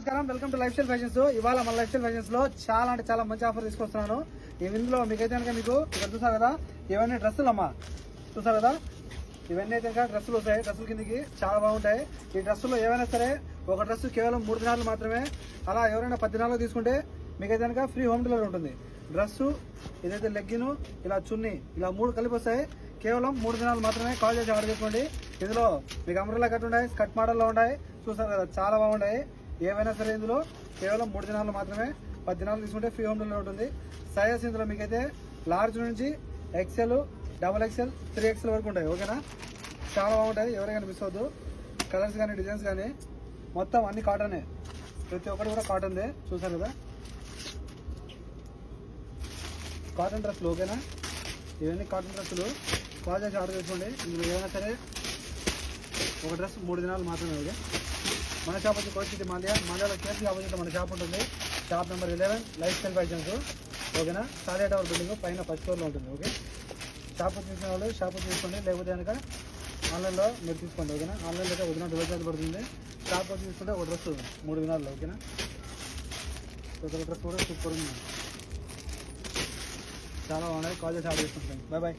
నమస్కారం, welcome to life style fashions. ఇవాళ మన లైఫ్ స్టైల్ ఫ్యాషన్స్ లో చాలా అంటే చాలా మంచి ఆఫర్ తీసుకొస్తున్నాను. ఇందులో మీకైతే కనుక మీకు ఇక్కడ చూసారు కదా, ఇవన్నీ డ్రెస్సులు అమ్మా, చూసారు కదా, ఇవన్నీ అయితే కనుక డ్రెస్సులు వస్తాయి. డ్రెస్సుల కిందకి చాలా బాగుంటాయి. ఈ డ్రెస్సుల్లో ఏవైనా సరే ఒక డ్రెస్ కేవలం 3 దినాలు మాత్రమే. అలా ఎవరైనా 10 దినాలు తీసుకుంటే మీకైతే కనుక ఫ్రీ హోమ్ డెలివరీ ఉంటుంది. డ్రెస్సు, ఇదైతే లెగ్గిన్, ఇలా చున్నీ, ఇలా 3 కలిపి వస్తాయి. కేవలం 3 దినాలు మాత్రమే. కాల్ చేసి ఆర్డర్ చేసుకోండి. ఇందులో మీకు అంబ్రెల్లా కట్ ఉంటాయి, స్కర్ట్ మోడల్లో ఉంటాయి, చూసారు కదా, చాలా బాగుంటాయి. ఏవైనా సరే ఇందులో కేవలం 3 దినాలు మాత్రమే. 10 దినాలు తీసుకుంటే ఫ్రీ హోమ్ డెలివరీ ఉంటుంది. సైజెస్ ఇందులో మీకైతే లార్జ్ నుంచి XL, XXL, 3XL వరకు ఉంటాయి. ఓకేనా, చాలా బాగుంటాయి. ఎవరైనా మిస్ అవ్వద్దు. కలర్స్ కానీ డిజైన్స్ కానీ మొత్తం అన్ని కాటనే, ప్రతి ఒక్కటి కూడా కాటన్దే. చూసారు కదా, కాటన్ డ్రెస్సులు. ఓకేనా, ఇవన్నీ కాటన్ డ్రెస్సులు. కాల్ చేసి ఆర్డర్ చేసుకోండి. ఇందులో ఏమైనా సరే ఒక డ్రెస్ 3 దినాలు మాత్రమే. ఓకే, మన షాప్ వచ్చి కోటి మండ్యాల కేసీ ఆపోజిట్ మన షాప్ ఉంటుంది. Shop number 11, life style fashions. ఓకేనా, సాదే టవర్ బిల్డింగ్ పైన ఫస్ట్ ఫ్లోర్లో ఉంటుంది. ఓకే, షాప్ తీసుకునే వాళ్ళు షాప్ తీసుకోండి, లేకపోతే కనుక ఆన్లైన్లో మీరు తీసుకోండి. ఓకేనా, ఆన్లైన్లో అయితే వదిన 12 పడుతుంది. షాప్ వచ్చి తీసుకుంటే ఒక డ్రెస్ 3 దినాల్లో. ఓకేనా, ఒక డ్రెస్ కూడా సూపర్ ఉంది, చాలా బాగున్నాయి. కాల్ చేసి ఆర్డర్ చేసుకుంటాను. Bye bye.